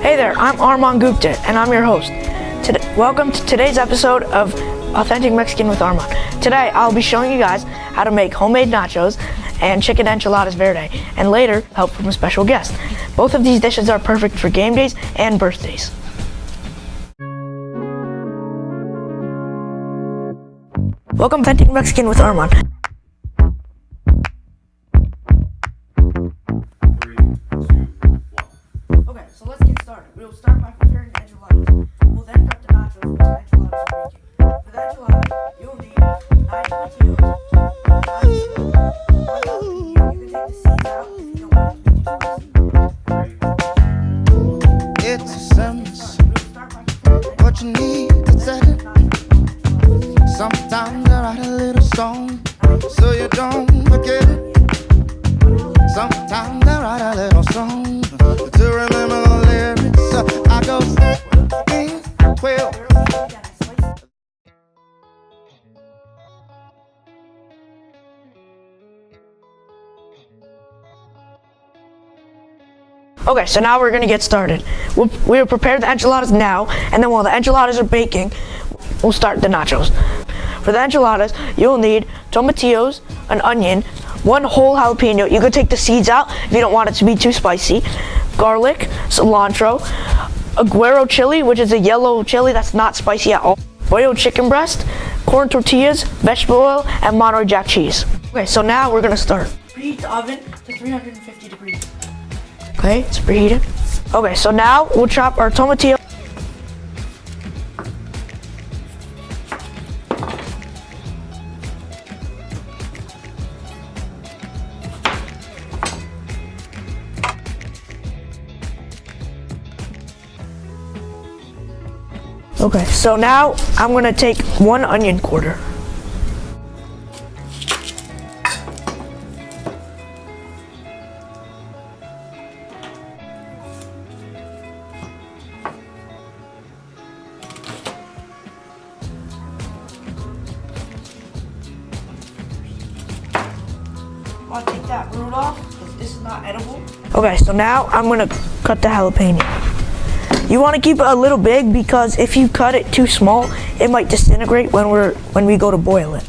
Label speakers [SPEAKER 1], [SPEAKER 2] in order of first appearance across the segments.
[SPEAKER 1] Hey there, I'm Armaan Gupta, and I'm your host. Welcome to today's episode of Authentic Mexican with Armaan. Today, I'll be showing you guys how to make homemade nachos and chicken enchiladas verde, and later, help from a special guest. Both of these dishes are perfect for game days and birthdays. Welcome to Authentic Mexican with Armaan. Okay, so let's get started. We'll start by preparing the enchiladas. We'll then prep the nachos for the enchiladas are baking. For the enchiladas, you'll need 9 tortillas, you can take the seeds out if you don't want it to be too spicy.
[SPEAKER 2] It's a sense what you need to set it. Sometimes I write a little song so you don't forget it. Sometimes I write a little song to remember the lyrics. I go sing well.
[SPEAKER 1] Okay, so now we're gonna get started. We'll prepare the enchiladas now, and then while the enchiladas are baking, we'll start the nachos. For the enchiladas, you'll need tomatillos, an onion, 1 whole jalapeno. You could take the seeds out if you don't want it to be too spicy. Garlic, cilantro, aguero chili, which is a yellow chili that's not spicy at all. Boiled chicken breast, corn tortillas, vegetable oil, and Monterey Jack cheese. Okay, so now we're gonna start. Preheat the oven to 350 degrees. Okay, it's preheated. Okay, so now we'll chop our tomatillo. Okay, so now I'm gonna take 1 onion quarter. I'll take that root off because this is not edible. Okay, so now I'm gonna cut the jalapeno. You want to keep it a little big because if you cut it too small, it might disintegrate when we go to boil it.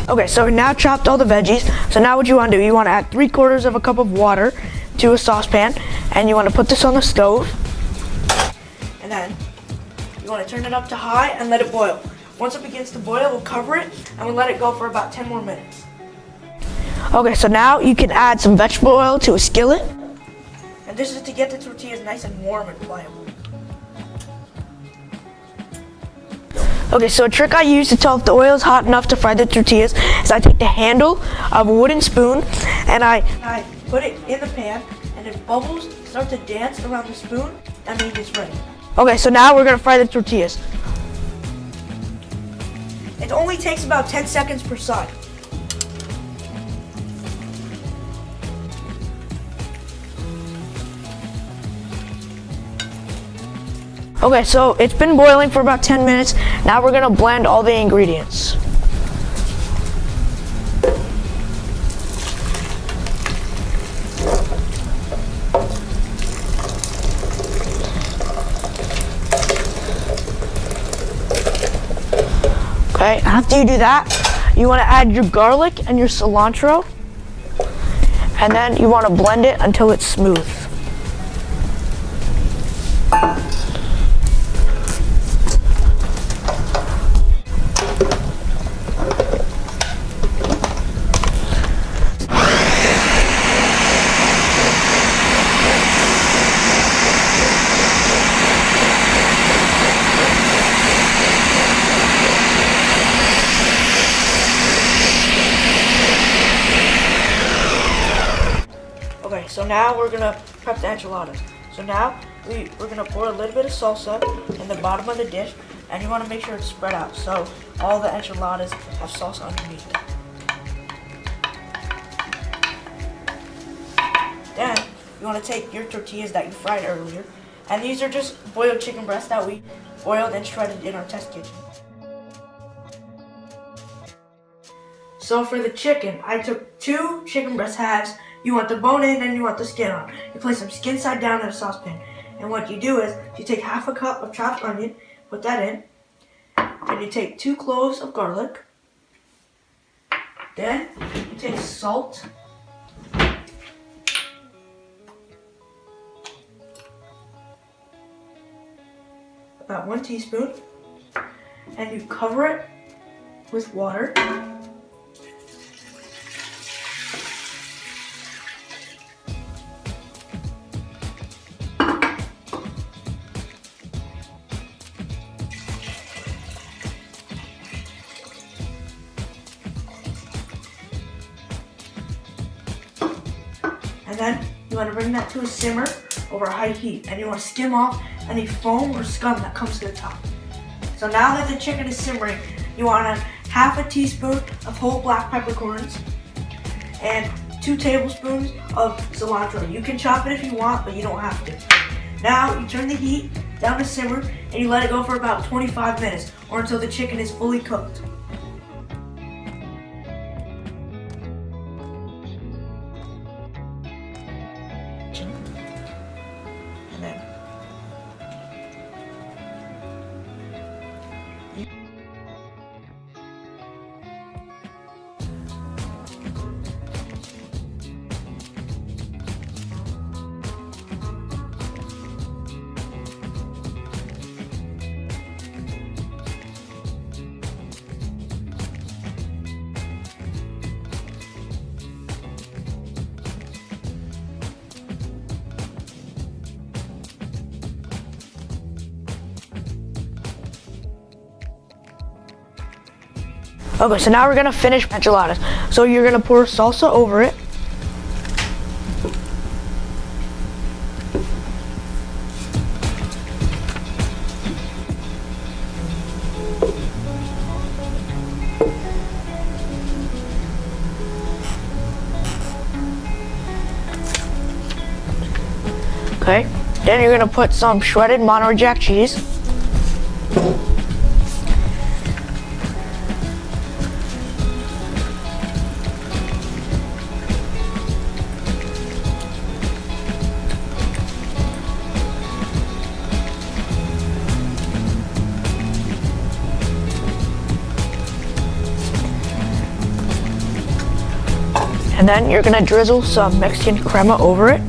[SPEAKER 1] Okay, so we now chopped all the veggies. So now what you want to do, you want to add 3/4 of a cup of water to a saucepan, and you want to put this on the stove, and then you want to turn it up to high and let it boil. Once it begins to boil, we'll cover it and we'll let it go for about 10 more minutes. Okay, so now you can add some vegetable oil to a skillet. And this is to get the tortillas nice and warm and pliable. Okay, so a trick I use to tell if the oil is hot enough to fry the tortillas is I take the handle of a wooden spoon and I put it in the pan, and if bubbles start to dance around the spoon, that means it's ready. Okay, so now we're gonna fry the tortillas. It only takes about 10 seconds per side. Okay, so it's been boiling for about 10 minutes. Now we're gonna blend all the ingredients. Okay, after you do that, you wanna add your garlic and your cilantro, and then you wanna blend it until it's smooth. Okay, so now we're gonna prep the enchiladas. So now we're gonna pour a little bit of salsa in the bottom of the dish, and you wanna make sure it's spread out so all the enchiladas have salsa underneath it. Then you wanna take your tortillas that you fried earlier, and these are just boiled chicken breasts that we boiled and shredded in our test kitchen. So for the chicken, I took 2 chicken breast halves. You want the bone in and you want the skin on. You place them skin side down in a saucepan. And what you do is you take half a cup of chopped onion, put that in. Then you take 2 cloves of garlic. Then you take salt. About 1 teaspoon. And you cover it with water. And then you want to bring that to a simmer over high heat, and you want to skim off any foam or scum that comes to the top. So now that the chicken is simmering, you want to half a teaspoon of whole black peppercorns and 2 tablespoons of cilantro. You can chop it if you want, but you don't have to. Now you turn the heat down to simmer and you let it go for about 25 minutes or until the chicken is fully cooked. And then okay, so now we're gonna finish enchiladas. So you're gonna pour salsa over it. Okay, then you're gonna put some shredded Monterey Jack cheese. And then you're gonna drizzle some Mexican crema over it.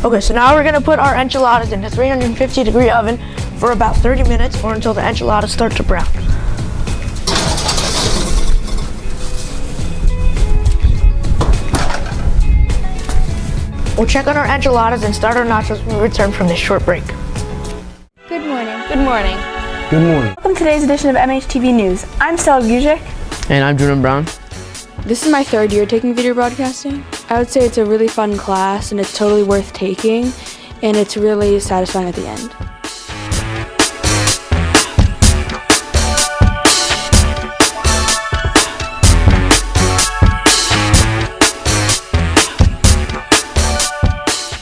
[SPEAKER 1] Okay, so now we're gonna put our enchiladas in a 350-degree oven for about 30 minutes or until the enchiladas start to brown. We'll check on our enchiladas and start our nachos when we return from this short break.
[SPEAKER 3] Good morning. Good morning.
[SPEAKER 4] Good morning.
[SPEAKER 3] Welcome to today's edition of MHTV News. I'm Stella Guzik.
[SPEAKER 4] And I'm Jordan Brown.
[SPEAKER 5] This is my 3rd year taking video broadcasting. I would say it's a really fun class and it's totally worth taking, and it's really satisfying at the end.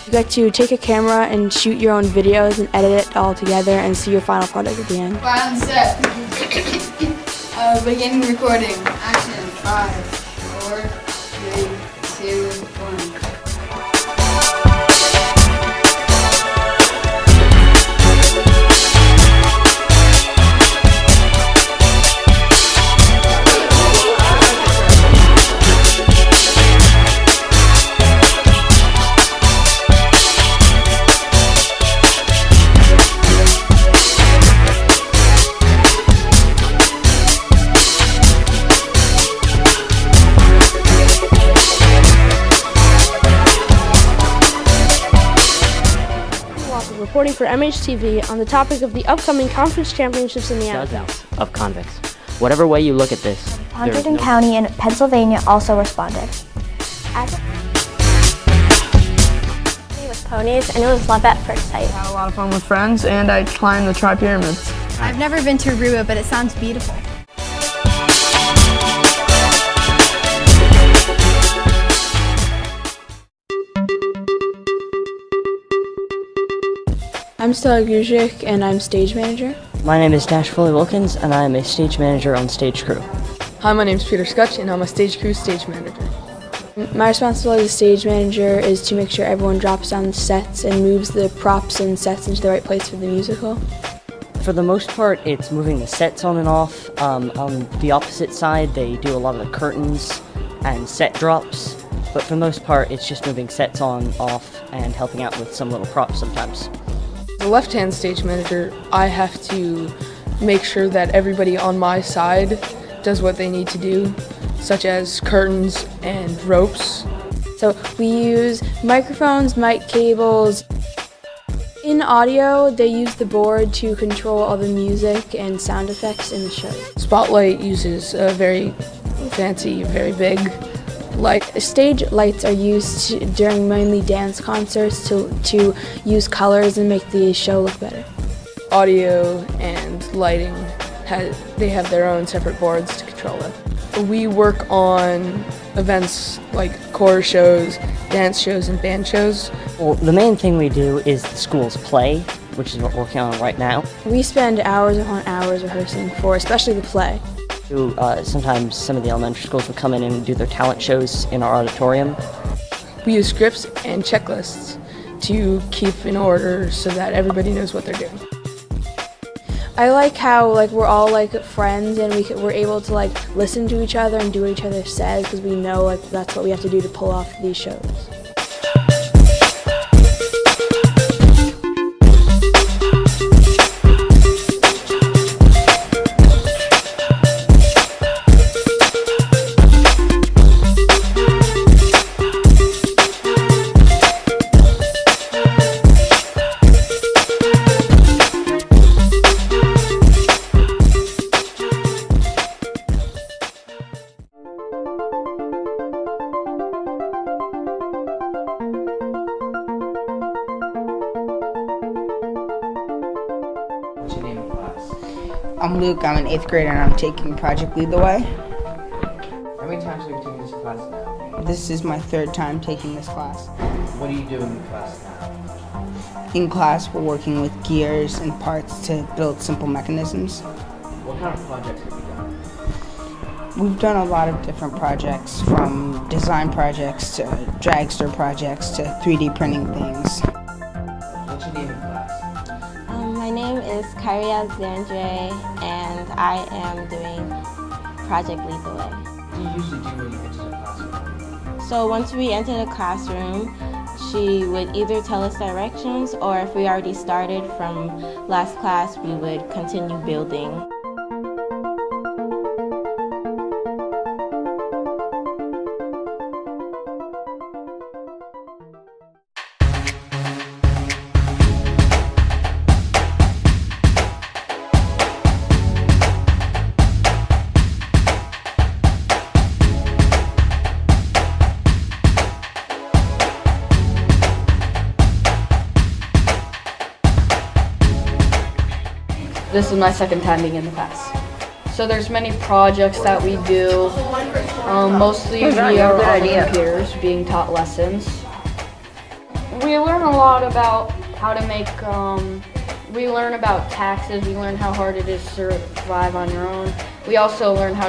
[SPEAKER 5] You get to take a camera and shoot your own videos and edit it all together and see your final product at the end.
[SPEAKER 6] File set. Beginning recording. Action. 5, 4, 3, 2, 1.
[SPEAKER 7] Reporting for MHTV on the topic of the upcoming conference championships in the NFL.
[SPEAKER 8] Dozens of convicts. Whatever way you look at this,
[SPEAKER 9] Hunterdon County in Pennsylvania also responded.
[SPEAKER 7] With ponies, and it was love at first sight.
[SPEAKER 10] I had a lot of fun with friends, and I climbed the Tri-Pyramids.
[SPEAKER 6] I've never been to Aruba, but it sounds beautiful.
[SPEAKER 5] I'm Stella Guzik, and I'm stage manager.
[SPEAKER 8] My name is Dash Foley Wilkins, and I am a stage manager on stage crew.
[SPEAKER 10] Hi, my name's Peter Scutch, and I'm a stage crew stage manager.
[SPEAKER 5] My responsibility as a stage manager is to make sure everyone drops down the sets and moves the props and sets into the right place for the musical.
[SPEAKER 8] For the most part, it's moving the sets on and off. On the opposite side, they do a lot of the curtains and set drops. But for the most part, it's just moving sets on, off, and helping out with some little props sometimes.
[SPEAKER 10] As a left-hand stage manager, I have to make sure that everybody on my side does what they need to do, such as curtains and ropes.
[SPEAKER 5] So we use microphones, mic cables. In audio, they use the board to control all the music and sound effects in the show.
[SPEAKER 10] Spotlight uses a very fancy, very big light.
[SPEAKER 5] Stage lights are used during mainly dance concerts to use colors and make the show look better.
[SPEAKER 10] Audio and lighting, they have their own separate boards to control it. We work on events like chorus shows, dance shows, and band shows.
[SPEAKER 8] Well, the main thing we do is the school's play, which is what we're working on right now.
[SPEAKER 5] We spend hours upon hours rehearsing for especially the play.
[SPEAKER 8] Sometimes some of the elementary schools will come in and do their talent shows in our auditorium.
[SPEAKER 10] We use scripts and checklists to keep in order so that everybody knows what they're doing.
[SPEAKER 5] I like how we're all friends and we're able to listen to each other and do what each other says because we know that's what we have to do to pull off these shows.
[SPEAKER 6] I'm Luke, I'm an 8th grader and I'm taking Project Lead the Way.
[SPEAKER 4] How many times have you taken this class now?
[SPEAKER 6] This is my 3rd time taking this class.
[SPEAKER 4] What do you do in the class now?
[SPEAKER 6] In class, we're working with gears and parts to build simple mechanisms.
[SPEAKER 4] What kind of projects have you done?
[SPEAKER 6] We've done a lot of different projects, from design projects to dragster projects to 3D printing things.
[SPEAKER 4] What's your name in class?
[SPEAKER 11] My name is Kyrie Alexandre, and I am doing Project Lead the Way.
[SPEAKER 4] What do you usually do when you enter the classroom?
[SPEAKER 11] So once we enter the classroom, she would either tell us directions, or if we already started from last class, we would continue building.
[SPEAKER 3] This is my 2nd time being in the class. So there's many projects that we do. Mostly we are on the computers being taught lessons. We learn a lot about how to make, we learn about taxes, we learn how hard it is to survive on your own. We also learn how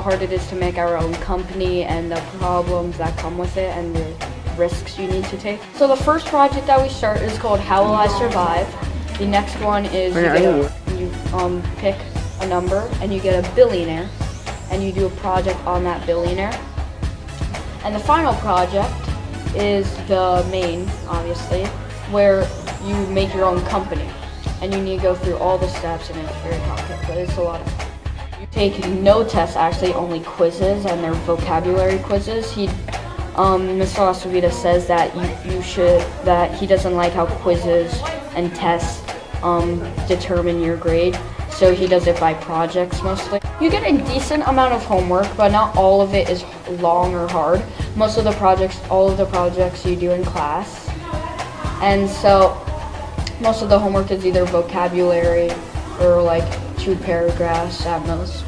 [SPEAKER 3] hard it is to make our own company and the problems that come with it and the risks you need to take. So the first project that we start is called How Will I Survive? The next one is you pick a number and you get a billionaire and you do a project on that billionaire. And the final project is the main, obviously, where you make your own company and you need to go through all the steps and it's very complicated, but it's a lot of fun. You take no tests, actually only quizzes, and they're vocabulary quizzes. Mr. Lasovita says that that he doesn't like how quizzes and tests determine your grade, so he does it by projects mostly. You get a decent amount of homework, but not all of it is long or hard. All of the projects you do in class, and so most of the homework is either vocabulary or 2 paragraphs at most.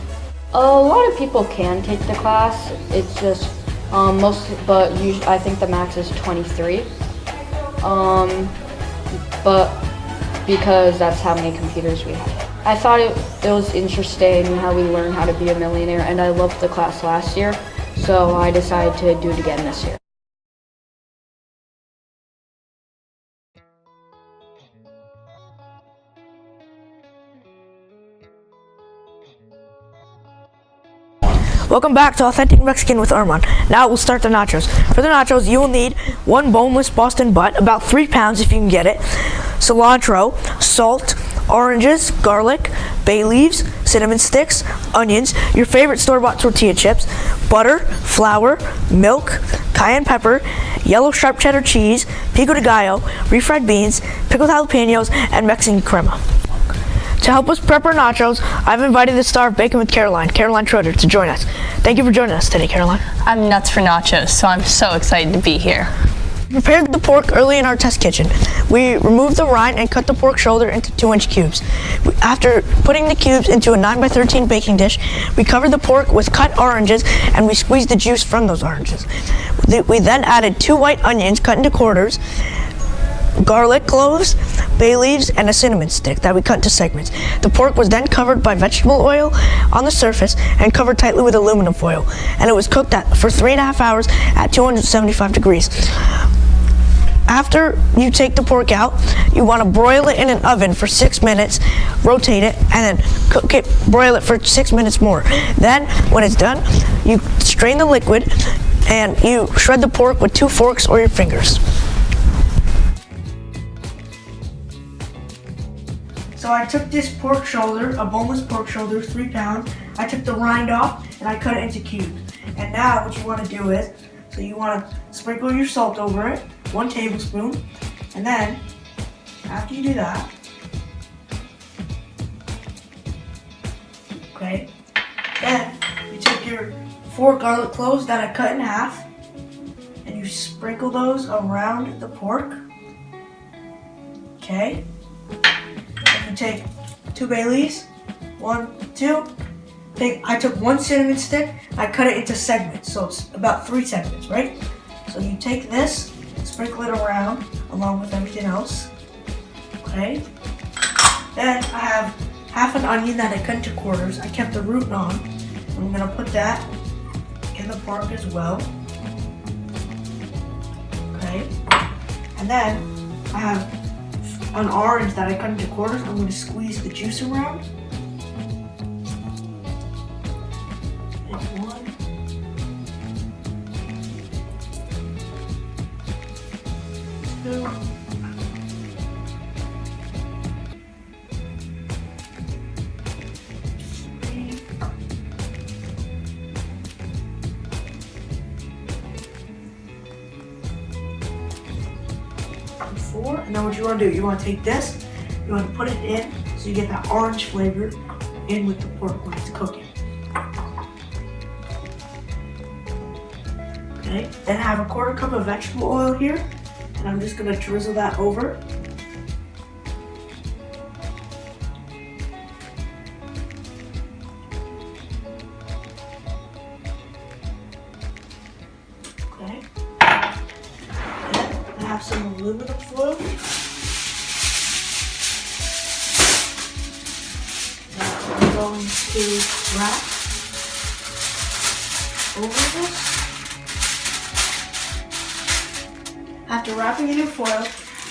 [SPEAKER 3] A lot of people can take the class. It's just I think the max is 23. but because that's how many computers we have. I thought it was interesting how we learned how to be a millionaire, and I loved the class last year, so I decided to do it again this year.
[SPEAKER 1] Welcome back to Authentic Mexican with Armaan. Now we'll start the nachos. For the nachos, you will need 1 boneless Boston butt, about 3 pounds if you can get it, cilantro, salt, oranges, garlic, bay leaves, cinnamon sticks, onions, your favorite store-bought tortilla chips, butter, flour, milk, cayenne pepper, yellow sharp cheddar cheese, pico de gallo, refried beans, pickled jalapenos, and Mexican crema. To help us prep our nachos, I've invited the star of Bacon with Caroline Schroeder, to join us. Thank you for joining us today, Caroline.
[SPEAKER 12] I'm nuts for nachos, so I'm so excited to be here.
[SPEAKER 1] We prepared the pork early in our test kitchen. We removed the rind and cut the pork shoulder into 2-inch cubes. After putting the cubes into a 9x13 baking dish, we covered the pork with cut oranges and we squeezed the juice from those oranges. We then added 2 white onions cut into quarters, garlic cloves, bay leaves, and a cinnamon stick that we cut into segments. The pork was then covered by vegetable oil on the surface and covered tightly with aluminum foil, and it was cooked for 3.5 hours at 275 degrees. After you take the pork out, you want to broil it in an oven for 6 minutes, rotate it, and then broil it for 6 minutes more. Then, when it's done, you strain the liquid and you shred the pork with 2 forks or your fingers. So I took this pork shoulder, a boneless pork shoulder, 3 pounds. I took the rind off and I cut it into cubes. And now what you want to do is, so you want to sprinkle your salt over it, 1 tablespoon. And then, after you do that, okay, then you take your 4 garlic cloves that I cut in half and you sprinkle those around the pork. Okay. You take 2 bay leaves, 1, 2. I took 1 cinnamon stick, I cut it into segments, so it's about 3 segments, right? So you take this, sprinkle it around along with everything else, okay? Then I have half an onion that I cut into quarters. I kept the root on. I'm gonna put that in the pork as well, okay? And then I have an orange that I cut into quarters. I'm going to squeeze the juice around. And 1, 2, 3, 4, and then what you want to do, you want to take this, you want to put it in so you get that orange flavor in with the pork when it's cooking. Okay, then I have a 1/4 cup of vegetable oil here, and I'm just going to drizzle that over. Okay. I have some aluminum foil. Now I'm going to wrap over this. After wrapping it in foil,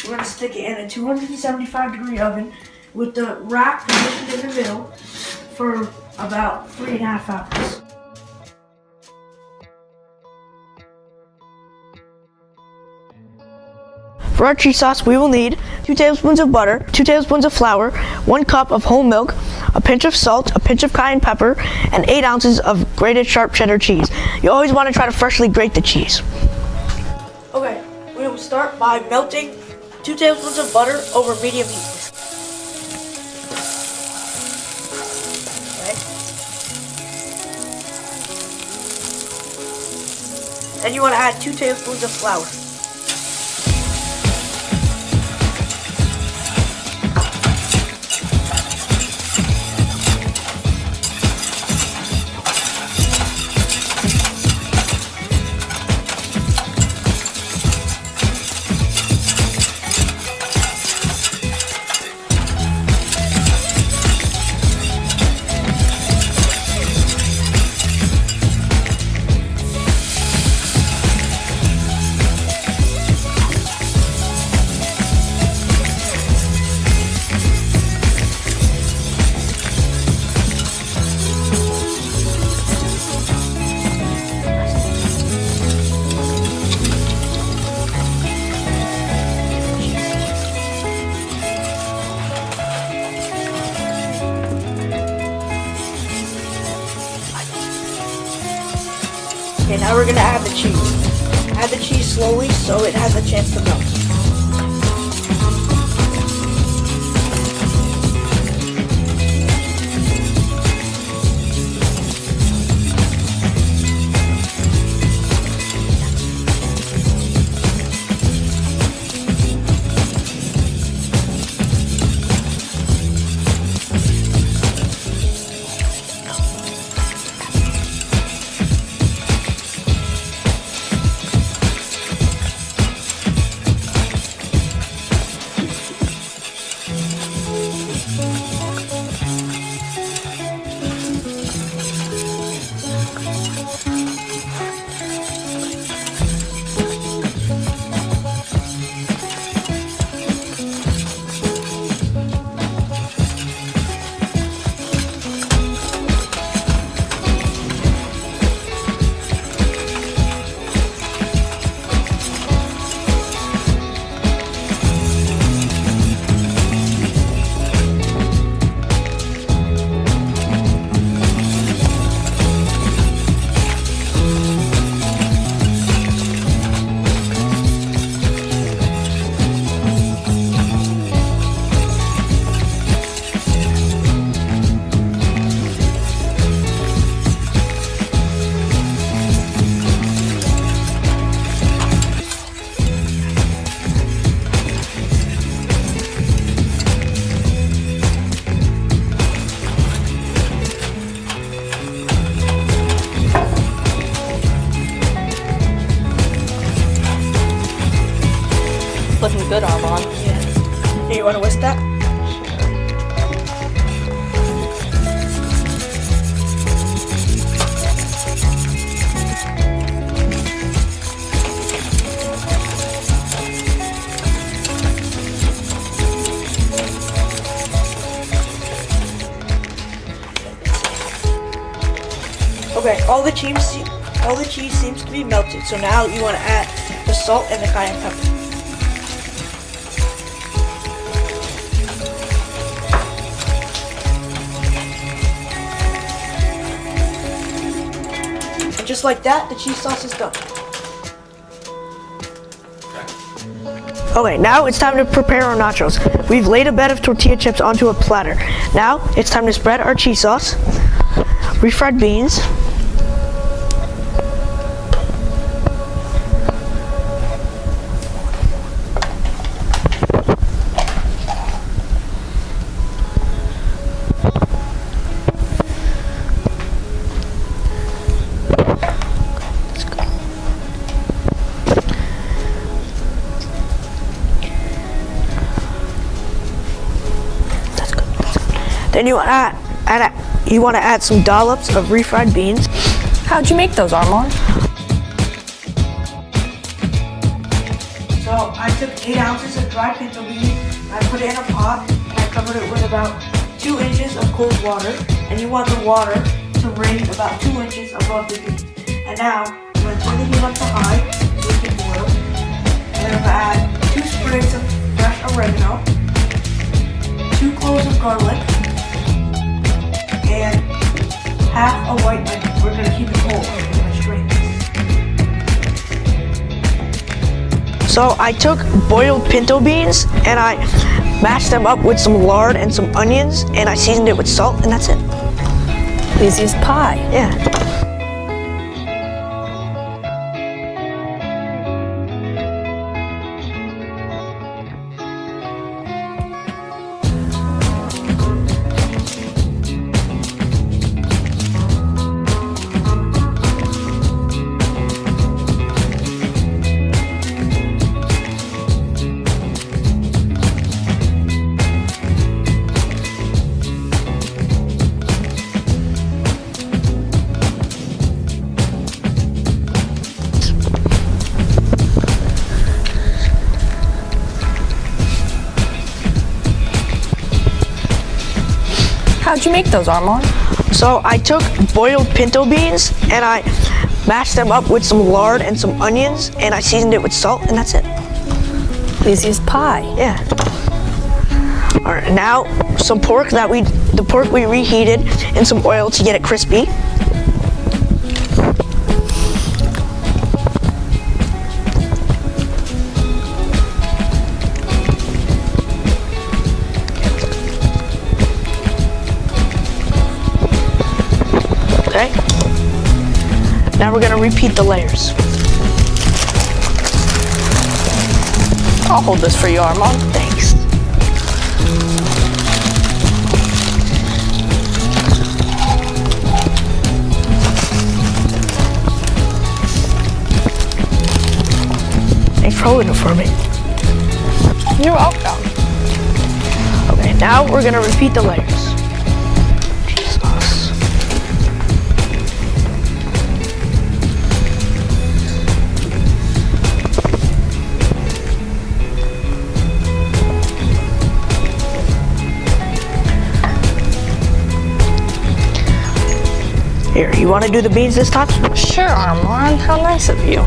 [SPEAKER 1] we're going to stick it in a 275-degree oven with the rack positioned in the middle for about 3.5 hours. For our cheese sauce, we will need 2 tablespoons of butter, 2 tablespoons of flour, 1 cup of whole milk, a pinch of salt, a pinch of cayenne pepper, and 8 ounces of grated sharp cheddar cheese. You always want to try to freshly grate the cheese. Okay, we will start by melting 2 tablespoons of butter over medium heat. Okay. Then you want to add 2 tablespoons of flour. Now we're gonna add the cheese. Add the cheese slowly so it has a chance to melt.
[SPEAKER 12] Looking good, Armaan.
[SPEAKER 1] Yeah. Here, you want to whisk that? Okay, all the cheese seems to be melted. So now you want to add the salt and the cayenne pepper. And just like that, the cheese sauce is done. Okay, now it's time to prepare our nachos. We've laid a bed of tortilla chips onto a platter. Now it's time to spread our cheese sauce, refried beans, then you want to add some dollops of refried beans.
[SPEAKER 12] How'd you make those, Armaan?
[SPEAKER 1] So I took 8 ounces of dry pinto beans, I put it in a pot, and I covered it with about 2 inches of cold water. And you want the water to raise about 2 inches above the beans. And now I'm going to turn the heat up to high so it can boil. And then I'm going to add 2 sprigs of fresh oregano, 2 cloves of garlic, and half a white onion. We're going to keep it cold. We're going to strain this. So I took boiled pinto beans and I mashed them up with some lard and some onions, and I seasoned it with salt, and that's it.
[SPEAKER 12] Easy as pie.
[SPEAKER 1] Yeah.
[SPEAKER 12] How'd you make those, Armaan?
[SPEAKER 1] So I took boiled pinto beans and I mashed them up with some lard and some onions, and I seasoned it with salt, and that's it.
[SPEAKER 12] Easy as pie.
[SPEAKER 1] Yeah. All right, now some pork the pork we reheated in some oil to get it crispy. we're gonna repeat the layers.
[SPEAKER 12] I'll hold this for you, Armaan.
[SPEAKER 1] Thanks. Thanks for holding it for me.
[SPEAKER 12] You're welcome.
[SPEAKER 1] Okay, now we're gonna repeat the layers. Jesus. Here, you wanna do the beans this time?
[SPEAKER 12] Sure, Armaan. How nice of you.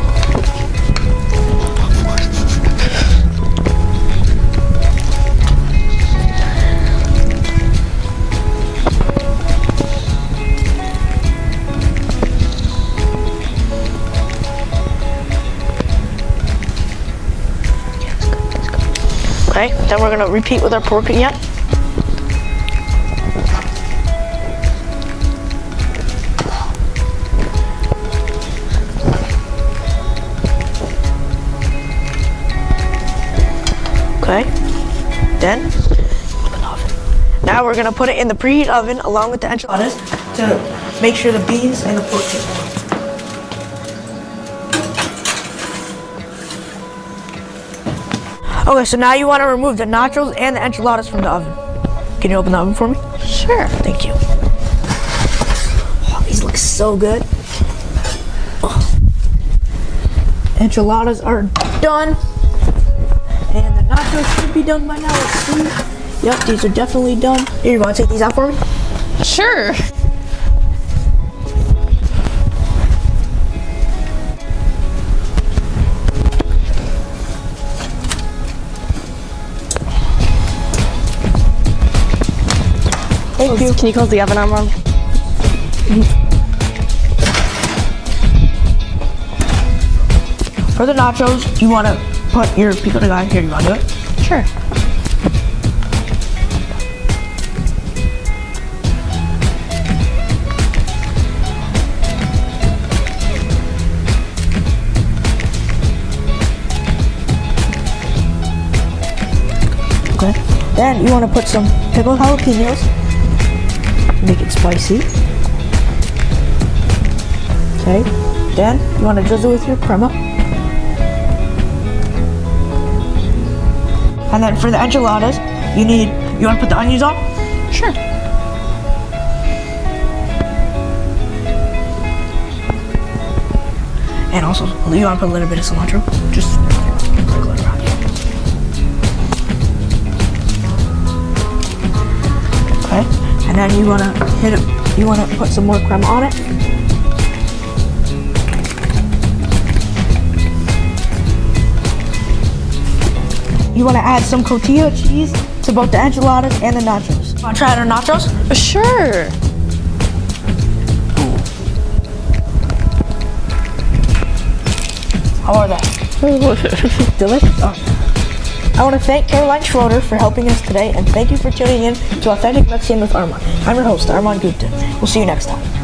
[SPEAKER 1] Okay, then we're gonna repeat with our pork again. Okay, then open oven. Now we're gonna put it in the preheat oven along with the enchiladas to make sure the beans and the pork get warm. Okay, so now you want to remove the nachos and the enchiladas from the oven. Can you open the oven for me?
[SPEAKER 12] Sure.
[SPEAKER 1] Thank you. Oh, these look so good. Oh. Enchiladas are done. And the nachos should be done by now. Let's see. Yep, these are definitely done. Here, you want to take these out for me?
[SPEAKER 12] Sure.
[SPEAKER 1] Thank you.
[SPEAKER 12] Can you close the oven, Armaan?
[SPEAKER 1] For the nachos, you want to put your pico de gallo here. You want to do it?
[SPEAKER 12] Sure.
[SPEAKER 1] Okay. Then you want to put some pickled jalapenos. Make it spicy. Okay. Then you want to drizzle with your crema. And then for the enchiladas, you want to put the onions on?
[SPEAKER 12] Sure.
[SPEAKER 1] And also, you want to put a little bit of cilantro? Just sprinkle it around. Okay. And then you want to put some more crema on it. You want to add some cotija cheese to both the enchiladas and the nachos. Want to try our nachos?
[SPEAKER 12] Sure.
[SPEAKER 1] How are they? Delicious. Oh. I want to thank Caroline Schroeder for helping us today, and thank you for tuning in to Authentic Mexican with Armaan. I'm your host, Armaan Gupta. We'll see you next time.